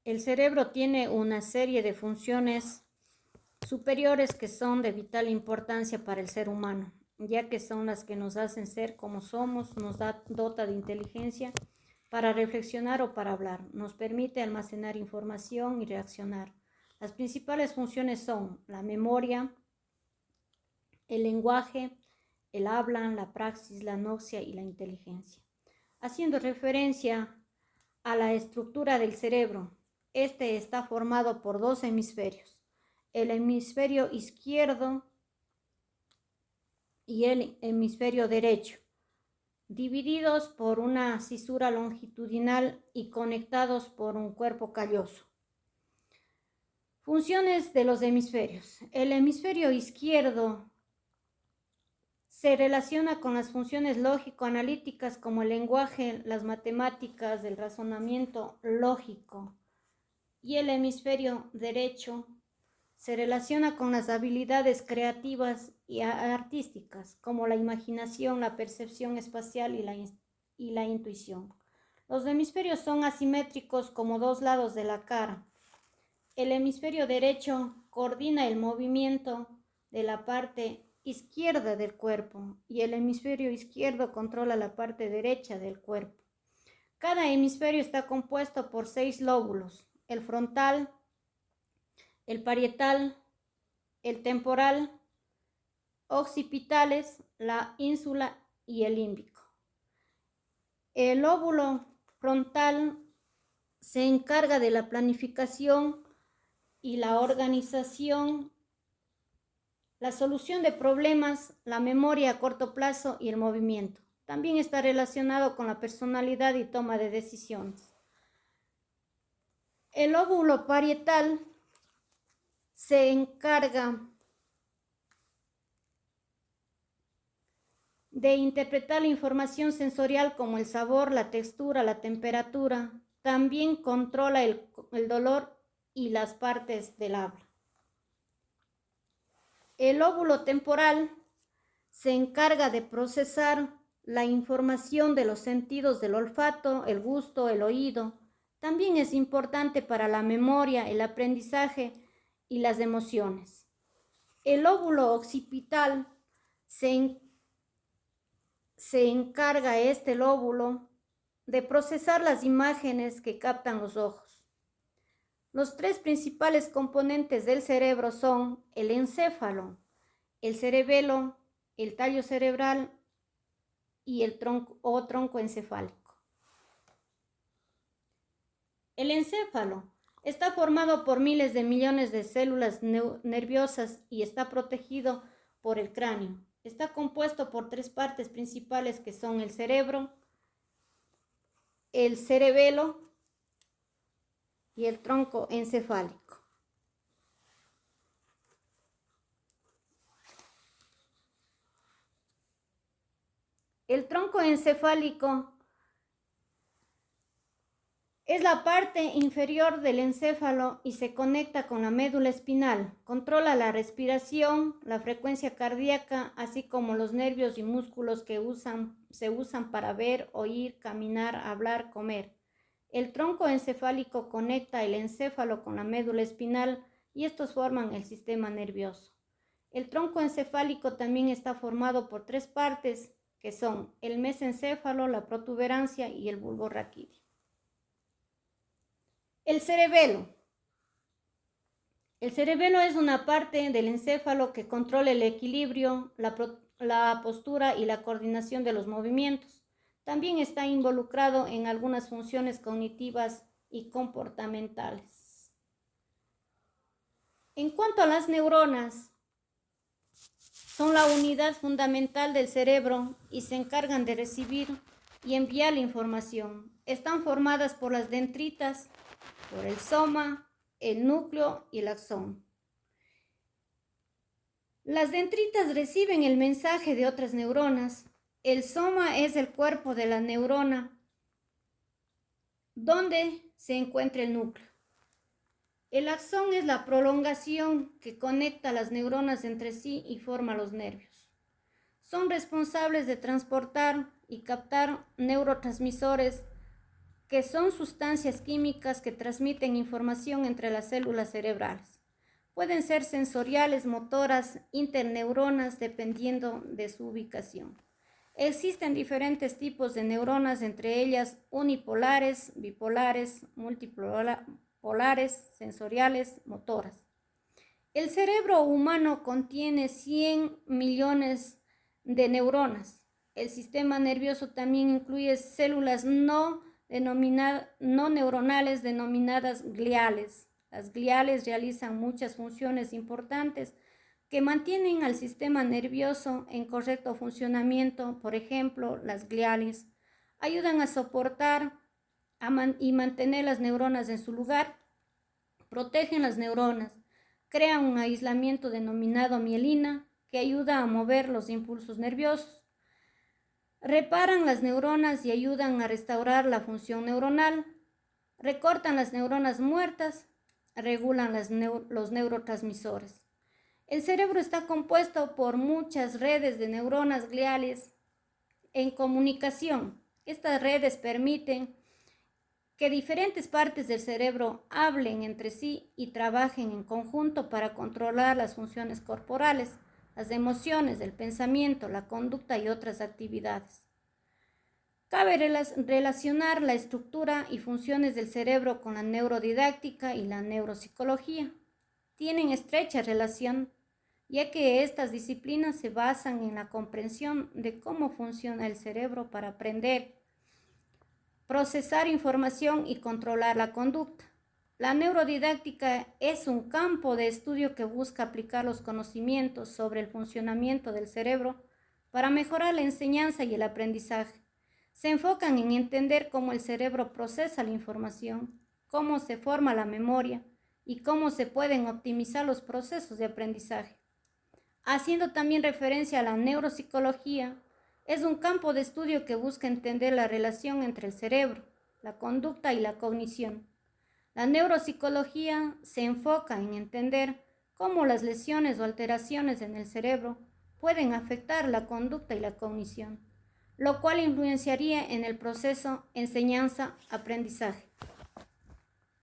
El cerebro tiene una serie de funciones superiores que son de vital importancia para el ser humano, ya que son las que nos hacen ser como somos, nos dota de inteligencia para reflexionar o para hablar, nos permite almacenar información y reaccionar. Las principales funciones son la memoria, el lenguaje, el habla, la praxis, la noxia y la inteligencia. Haciendo referencia a la estructura del cerebro, este está formado por dos hemisferios, el hemisferio izquierdo y el hemisferio derecho, divididos por una cisura longitudinal y conectados por un cuerpo calloso. Funciones de los hemisferios. El hemisferio izquierdo se relaciona con las funciones lógico-analíticas como el lenguaje, las matemáticas, el razonamiento lógico. Y el hemisferio derecho se relaciona con las habilidades creativas y artísticas, como la imaginación, la percepción espacial y la intuición. Los hemisferios son asimétricos como dos lados de la cara. El hemisferio derecho coordina el movimiento de la parte izquierda del cuerpo y el hemisferio izquierdo controla la parte derecha del cuerpo. Cada hemisferio está compuesto por 6 lóbulos: el frontal, el parietal, el temporal, occipitales, la ínsula y el límbico. El lóbulo frontal se encarga de la planificación y la organización, la solución de problemas, la memoria a corto plazo y el movimiento. También está relacionado con la personalidad y toma de decisiones. El lóbulo parietal se encarga de interpretar la información sensorial como el sabor, la textura, la temperatura. También controla el dolor y las partes del habla. El lóbulo temporal se encarga de procesar la información de los sentidos del olfato, el gusto, el oído. También es importante para la memoria, el aprendizaje y las emociones. El lóbulo occipital se encarga este lóbulo de procesar las imágenes que captan los ojos. Los 3 principales componentes del cerebro son el encéfalo, el cerebelo, el tallo cerebral y el tronco encefálico. El encéfalo está formado por miles de millones de células nerviosas y está protegido por el cráneo. Está compuesto por 3 partes principales que son el cerebro, el cerebelo y el tronco encefálico. El tronco encefálico es la parte inferior del encéfalo y se conecta con la médula espinal. Controla la respiración, la frecuencia cardíaca, así como los nervios y músculos que se usan para ver, oír, caminar, hablar, comer. El tronco encefálico conecta el encéfalo con la médula espinal y estos forman el sistema nervioso. El tronco encefálico también está formado por 3 partes que son el mesencéfalo, la protuberancia y el bulbo raquídeo. El cerebelo. El cerebelo es una parte del encéfalo que controla el equilibrio, la postura y la coordinación de los movimientos. También está involucrado en algunas funciones cognitivas y comportamentales. En cuanto a las neuronas, son la unidad fundamental del cerebro y se encargan de recibir y enviar la información. Están formadas por las dendritas, por el soma, el núcleo y el axón. Las dendritas reciben el mensaje de otras neuronas. El soma es el cuerpo de la neurona, donde se encuentra el núcleo. El axón es la prolongación que conecta las neuronas entre sí y forma los nervios. Son responsables de transportar y captar neurotransmisores que son sustancias químicas que transmiten información entre las células cerebrales. Pueden ser sensoriales, motoras, interneuronas, dependiendo de su ubicación. Existen diferentes tipos de neuronas, entre ellas unipolares, bipolares, multipolares, sensoriales, motoras. El cerebro humano contiene 100 millones de neuronas. El sistema nervioso también incluye células no neuronales denominadas gliales. Las gliales realizan muchas funciones importantes que mantienen al sistema nervioso en correcto funcionamiento. Por ejemplo, las gliales ayudan a soportar y mantener las neuronas en su lugar, protegen las neuronas, crean un aislamiento denominado mielina que ayuda a mover los impulsos nerviosos, reparan las neuronas y ayudan a restaurar la función neuronal, recortan las neuronas muertas, regulan los neurotransmisores. El cerebro está compuesto por muchas redes de neuronas gliales en comunicación. Estas redes permiten que diferentes partes del cerebro hablen entre sí y trabajen en conjunto para controlar las funciones corporales, las emociones, el pensamiento, la conducta y otras actividades. Cabe relacionar la estructura y funciones del cerebro con la neurodidáctica y la neuropsicología. Tienen estrecha relación, ya que estas disciplinas se basan en la comprensión de cómo funciona el cerebro para aprender, procesar información y controlar la conducta. La neurodidáctica es un campo de estudio que busca aplicar los conocimientos sobre el funcionamiento del cerebro para mejorar la enseñanza y el aprendizaje. Se enfocan en entender cómo el cerebro procesa la información, cómo se forma la memoria y cómo se pueden optimizar los procesos de aprendizaje. Haciendo también referencia a la neuropsicología, es un campo de estudio que busca entender la relación entre el cerebro, la conducta y la cognición. La neuropsicología se enfoca en entender cómo las lesiones o alteraciones en el cerebro pueden afectar la conducta y la cognición, lo cual influenciaría en el proceso enseñanza-aprendizaje.